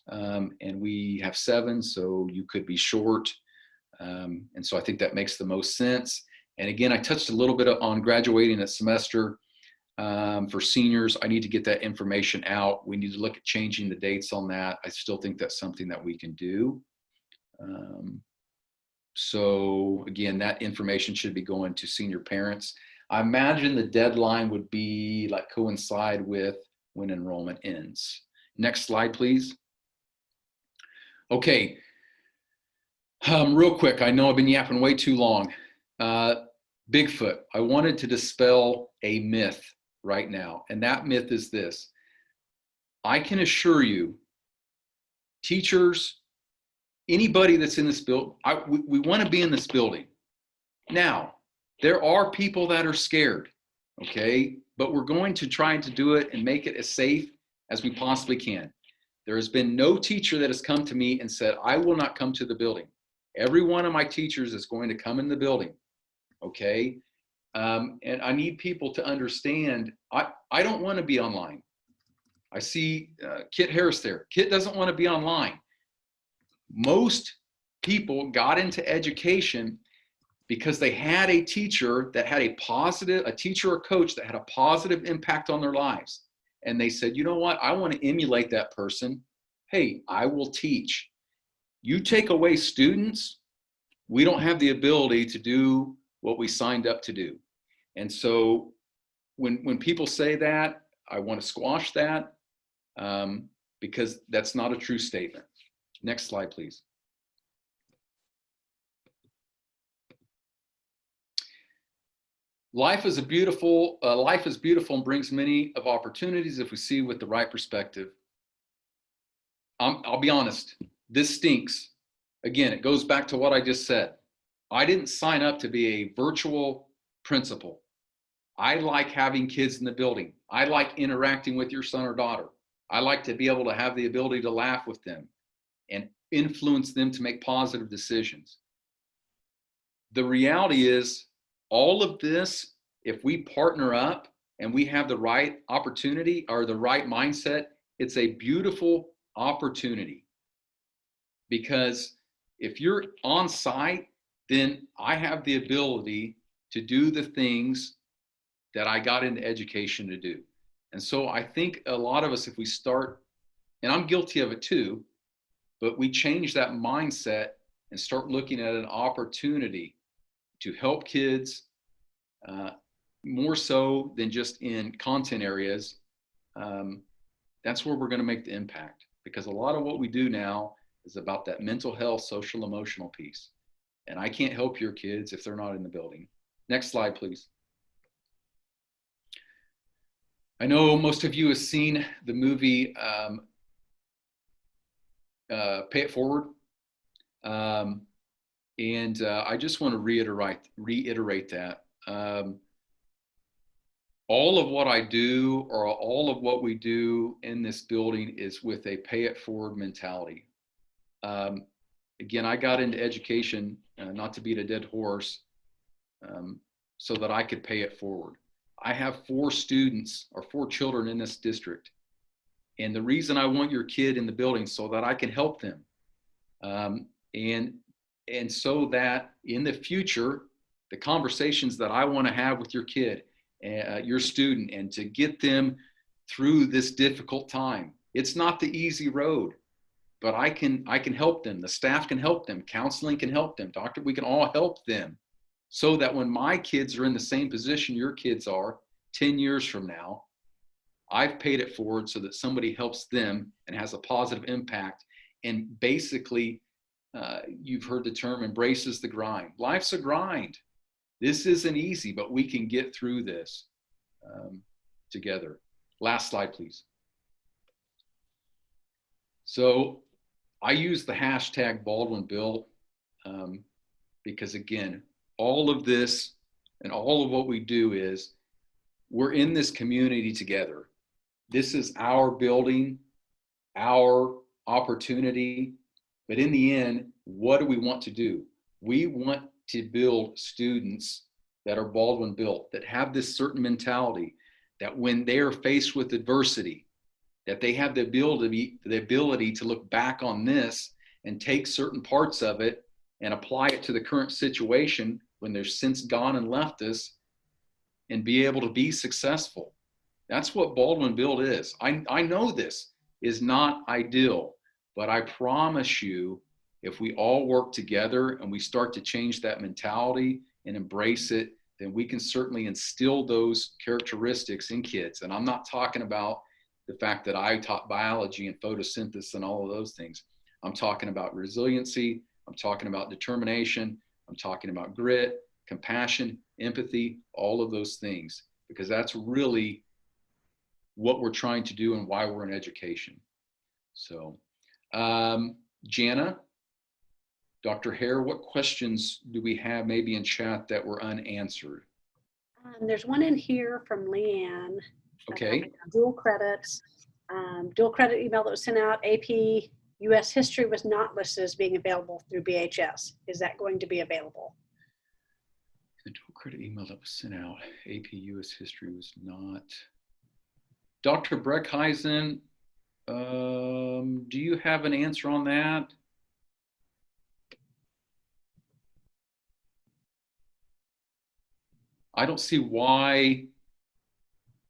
and we have 7, so you could be short. And so I think that makes the most sense. And again, I touched a little bit on graduating a semester for seniors. I need to get that information out. We need to look at changing the dates on that. I still think that's something that we can do. So again, that information should be going to senior parents. I imagine the deadline would be like coincide with when enrollment ends. Next slide, please. Okay. Real quick, I know I've been yapping way too long. Bigfoot. I wanted to dispel a myth right now. And that myth is this. I can assure you, teachers, anybody that's in this building, we want to be in this building. Now, there are people that are scared, okay? But we're going to try to do it and make it as safe as we possibly can. There has been no teacher that has come to me and said, I will not come to the building. Every one of my teachers is going to come in the building, okay? And I need people to understand, I don't want to be online. I see Kit Harris there. Kit doesn't want to be online. Most people got into education because they had a teacher that had a teacher or coach that had a positive impact on their lives. And they said, you know what? I want to emulate that person. Hey, I will teach. You take away students, we don't have the ability to do what we signed up to do. And so when people say that, I want to squash that because that's not a true statement. Next slide, please. Life is beautiful and brings many of opportunities if we see with the right perspective. I'll be honest, this stinks. Again, it goes back to what I just said. I didn't sign up to be a virtual principal. I like having kids in the building. I like interacting with your son or daughter. I like to be able to have the ability to laugh with them and influence them to make positive decisions. The reality is, all of this, if we partner up and we have the right opportunity or the right mindset, it's a beautiful opportunity. Because if you're on site, then I have the ability to do the things that I got into education to do. And so I think a lot of us, if we start, and I'm guilty of it too, but we change that mindset and start looking at an opportunity to help kids more so than just in content areas, that's where we're going to make the impact. Because a lot of what we do now is about that mental health, social, emotional piece. And I can't help your kids if they're not in the building. Next slide, please. I know most of you have seen the movie Pay It Forward. And I just want to reiterate that. All of what I do, or all of what we do in this building, is with a pay it forward mentality. Again, I got into education, not to beat a dead horse, so that I could pay it forward. I have 4 students or 4 children in this district. And the reason I want your kid in the building so that I can help them. And so that in the future, the conversations that I want to have with your kid, your student, and to get them through this difficult time. It's not the easy road, but I can help them. The staff can help them. Counseling can help them. Doctor, we can all help them so that when my kids are in the same position your kids are 10 years from now, I've paid it forward so that somebody helps them and has a positive impact. And basically, you've heard the term, embraces the grind. Life's a grind. This isn't easy, but we can get through this together. Last slide, please. So I use the hashtag Baldwin Bill because, again, all of this and all of what we do is we're in this community together. This is our building, our opportunity. But in the end, what do we want to do? We want to build students that are Baldwin built, that have this certain mentality, that when they are faced with adversity, that they have the ability to look back on this and take certain parts of it and apply it to the current situation when they're since gone and left us, and be able to be successful. That's what Baldwin Build is. I know this is not ideal, but I promise you, if we all work together and we start to change that mentality and embrace it, then we can certainly instill those characteristics in kids. And I'm not talking about the fact that I taught biology and photosynthesis and all of those things. I'm talking about resiliency. I'm talking about determination. I'm talking about grit. compassion, empathy, all of those things, because that's really what we're trying to do and why we're in education. So, Jana, Dr. Hare, what questions do we have maybe in chat that were unanswered? There's one in here from Leanne. Okay. Dual credits. Dual credit email that was sent out. AP US history was not listed as being available through BHS. Is that going to be available? The dual credit email that was sent out, AP US history was not. Dr. Breckheisen, do you have an answer on that? I don't see why.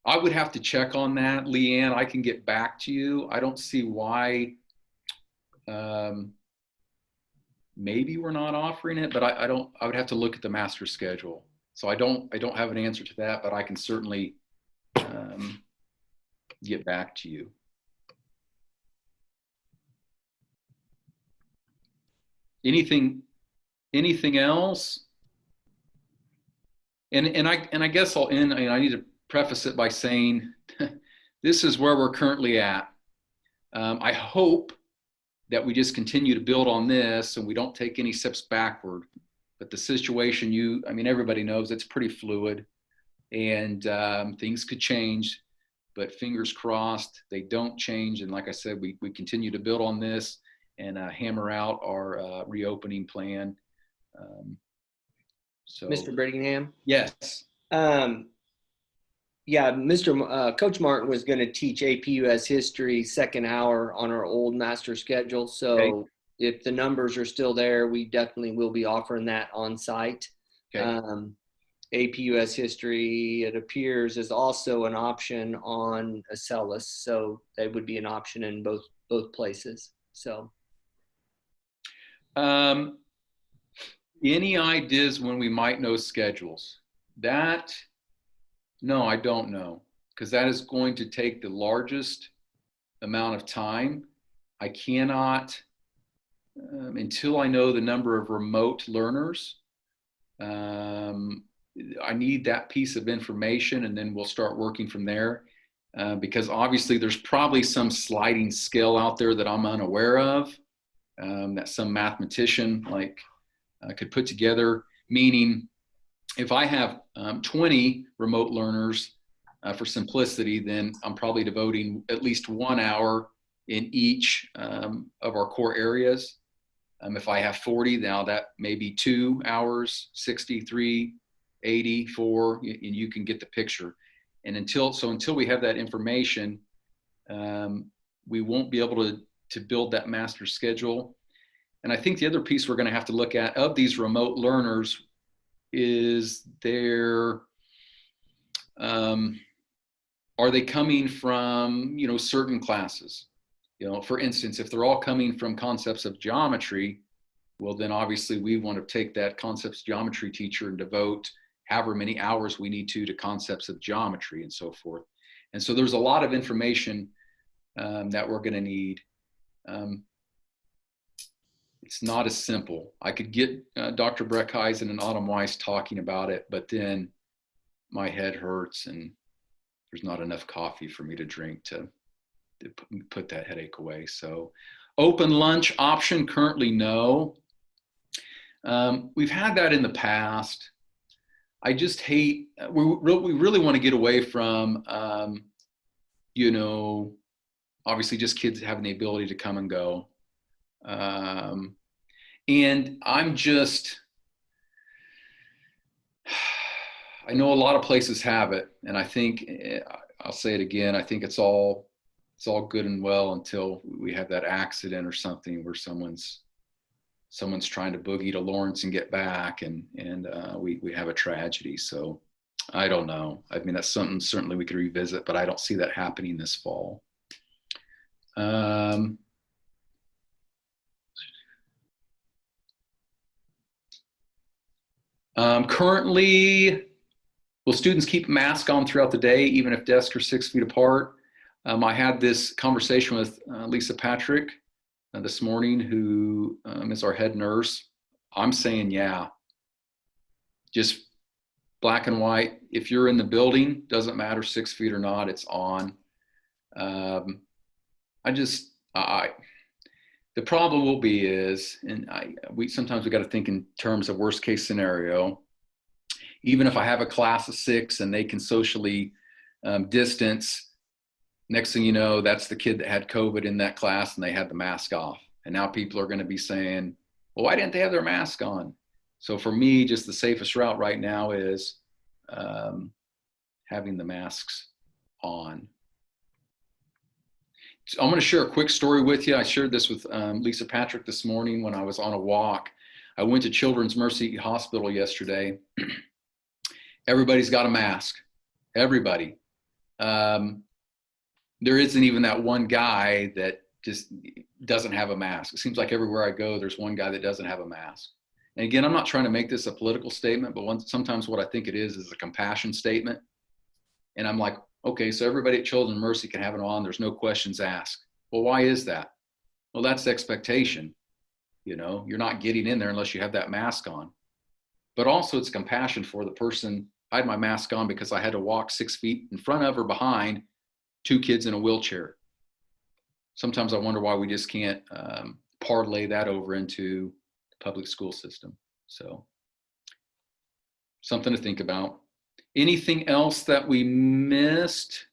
I would have to check on that, Leanne. I can get back to you. I don't see why. Maybe we're not offering it, but I don't. I would have to look at the master schedule. So I don't have an answer to that, but I can certainly get back to you. Anything else? And I guess I'll end. I need to preface it by saying this is where we're currently at. I hope that we just continue to build on this and we don't take any steps backward. But the situation, everybody knows it's pretty fluid, and things could change. But fingers crossed, they don't change. And like I said, we continue to build on this and hammer out our reopening plan. So, Mr. Brittingham? yes. Yeah, Coach Martin was going to teach AP US history second hour on our old master schedule. So Okay. If the numbers are still there, we definitely will be offering that on site. Okay. AP US history, it appears, is also an option on Acellus. So that would be an option in both places. So. Any ideas when we might know schedules? No, I don't know, because that is going to take the largest amount of time. I cannot, until I know the number of remote learners, I need that piece of information, and then we'll start working from there. Because obviously there's probably some sliding scale out there that I'm unaware of, that some mathematician could put together, meaning if I have 20 remote learners for simplicity, then I'm probably devoting at least 1 hour in each of our core areas. If I have 40, now that may be 2 hours, 63, 84, and you can get the picture. And until we have that information, we won't be able to build that master schedule. And I think the other piece we're going to have to look at of these remote learners is are they coming from, certain classes? For instance, if they're all coming from concepts of geometry, well, then obviously we want to take that concepts geometry teacher and devote however many hours we need to concepts of geometry and so forth. And so there's a lot of information that we're going to need. It's not as simple. I could get Dr. Breckheisen and Autumn Weiss talking about it, but then my head hurts and there's not enough coffee for me to drink to put that headache away. So open lunch option, currently no. We've had that in the past. I just hate, we really want to get away from, obviously just kids having the ability to come and go. And I know a lot of places have it, and I think, I'll say it again, I think it's all good and well until we have that accident or something where someone's trying to boogie to Lawrence and get back, and we have a tragedy. So I don't know. That's something certainly we could revisit, but I don't see that happening this fall. Currently, will students keep a mask on throughout the day, even if desks are 6 feet apart? I had this conversation with Lisa Patrick this morning, who is our head nurse. I'm saying, yeah. just black and white. If you're in the building, doesn't matter 6 feet or not, it's on. The problem will be is, and we sometimes got to think in terms of worst case scenario. Even if I have a class of 6 and they can socially distance, next thing you know, that's the kid that had COVID in that class and they had the mask off. And now people are going to be saying, well, why didn't they have their mask on? So for me, just the safest route right now is having the masks on. So I'm going to share a quick story with you. I shared this with Lisa Patrick this morning when I was on a walk. I went to Children's Mercy Hospital yesterday. Everybody's got a mask. Everybody. There isn't even that one guy that just doesn't have a mask. It seems like everywhere I go, there's one guy that doesn't have a mask. And again, I'm not trying to make this a political statement, but sometimes what I think it is a compassion statement. And I'm like, okay, so everybody at Children's Mercy can have it on. There's no questions asked. Well, why is that? Well, that's the expectation. You know, you're not getting in there unless you have that mask on. But also it's compassion for the person. I had my mask on because I had to walk 6 feet in front of or behind 2 kids in a wheelchair. Sometimes I wonder why we just can't parlay that over into the public school system. So something to think about. Anything else that we missed?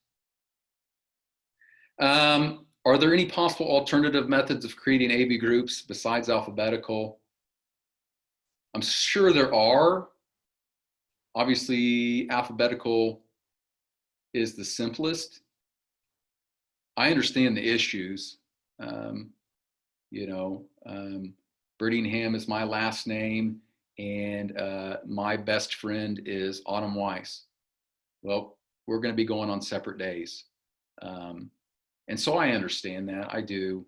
Are there any possible alternative methods of creating AB groups besides alphabetical? I'm sure there are. Obviously, alphabetical is the simplest. I understand the issues. Brittingham is my last name, and my best friend is Autumn Weiss. Well, we're going to be going on separate days. And so I understand that, I do.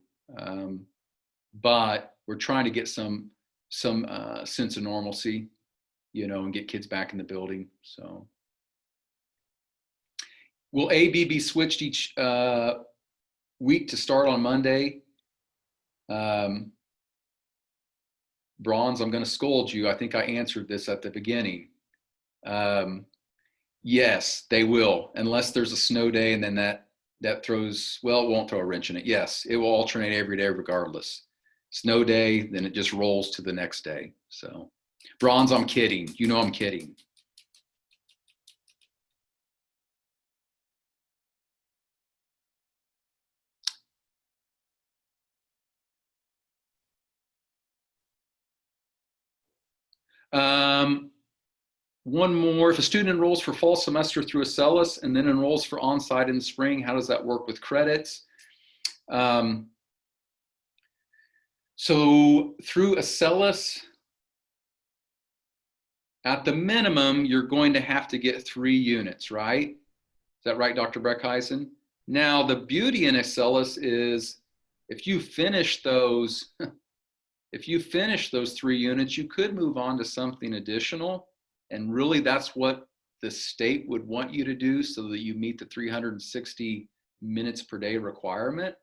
But we're trying to get some sense of normalcy, and get kids back in the building. So will AB be switched each week to start on Monday? Bronze, I'm going to scold you. I think I answered this at the beginning. Yes, they will, unless there's a snow day, and then that throws, well, it won't throw a wrench in it. Yes, it will alternate every day regardless. Snow day, then it just rolls to the next day. So Bronze, I'm kidding. You know I'm kidding. One more, if a student enrolls for fall semester through Acellus and then enrolls for on-site in the spring, how does that work with credits? So through Acellus, at the minimum, you're going to have to get 3 units, right? Is that right, Dr. Breckheisen? Now, the beauty in Acellus is if you finish those 3 units, you could move on to something additional. And really, that's what the state would want you to do so that you meet the 360 minutes per day requirement.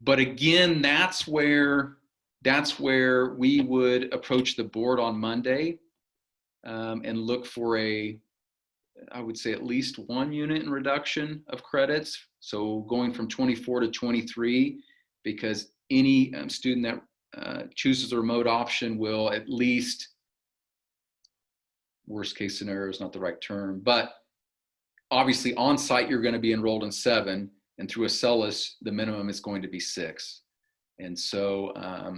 But again, that's where we would approach the board on Monday and look for I would say at least 1 unit in reduction of credits. So going from 24 to 23, because any student that chooses a remote option will at least, worst case scenario is not the right term, but obviously on site you're going to be enrolled in 7, and through Acellus the minimum is going to be 6. And so I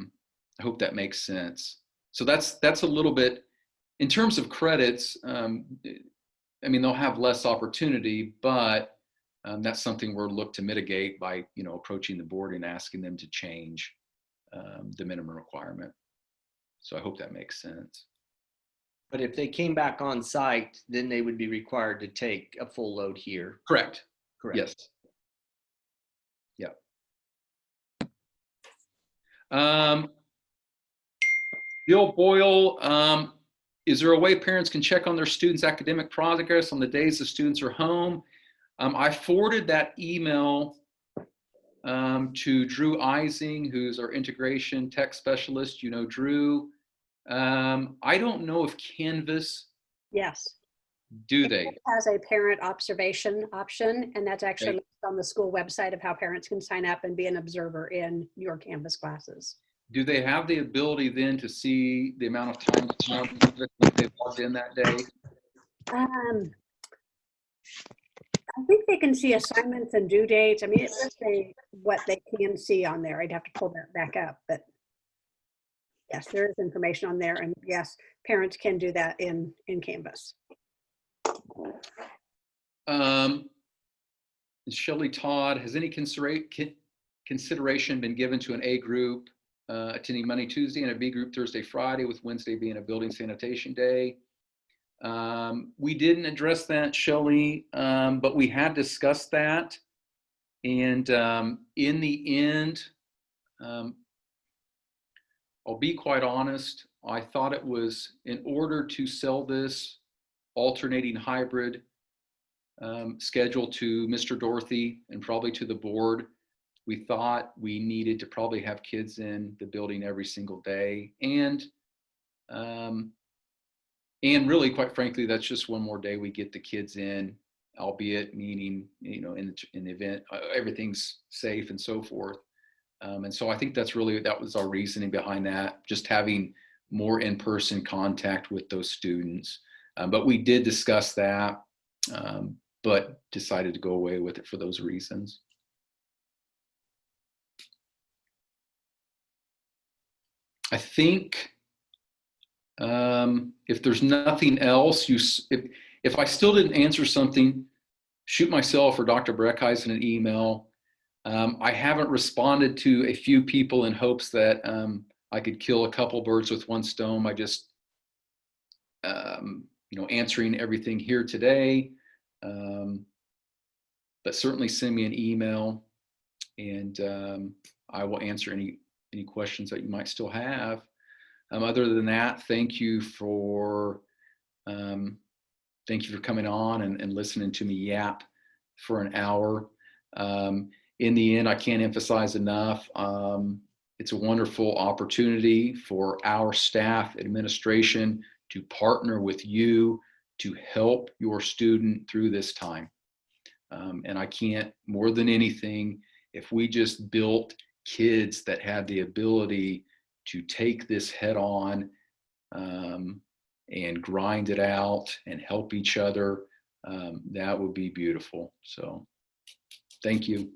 hope that makes sense. So that's a little bit in terms of credits. I mean, they'll have less opportunity, but that's something we'll look to mitigate by approaching the board and asking them to change the minimum requirement. So I hope that makes sense. But if they came back on site, then they would be required to take a full load here. Correct. Correct. Yes. Yeah. Bill Boyle, is there a way parents can check on their students' academic progress on the days the students are home? I forwarded that email to Drew Ising, who's our integration tech specialist. Drew. I don't know if Canvas, Yes. do they? It has a parent observation option, and that's actually Okay. on the school website of how parents can sign up and be an observer in your Canvas classes. Do they have the ability then to see the amount of time they've logged in that day? Um, I think they can see assignments and due dates. I mean, it does say what they can see on there. I'd have to pull that back up, but yes, there is information on there, and yes, parents can do that in Canvas. Shelley Todd, has any consideration been given to an A group attending Monday, Tuesday, and a B group Thursday, Friday, with Wednesday being a building sanitation day? We didn't address that, Shelley, but we had discussed that. And in the end, I'll be quite honest, I thought it was, in order to sell this alternating hybrid schedule to Mr. Dorothy and probably to the board, we thought we needed to probably have kids in the building every single day. And really, quite frankly, that's just one more day we get the kids in, albeit meaning, you know, in the event everything's safe and so forth. And so I think that was our reasoning behind that, just having more in-person contact with those students. But we did discuss that, but decided to go away with it for those reasons. I think if there's nothing else, if I still didn't answer something, shoot myself or Dr. Breckheisen an email. I haven't responded to a few people in hopes that I could kill a couple birds with one stone by just answering everything here today. But certainly send me an email, and I will answer any questions that you might still have. Other than that, thank you for coming on and listening to me yap for an hour. In the end, I can't emphasize enough. It's a wonderful opportunity for our staff administration to partner with you to help your student through this time. And I can't, more than anything, if we just built kids that had the ability to take this head on and grind it out and help each other, that would be beautiful. So thank you.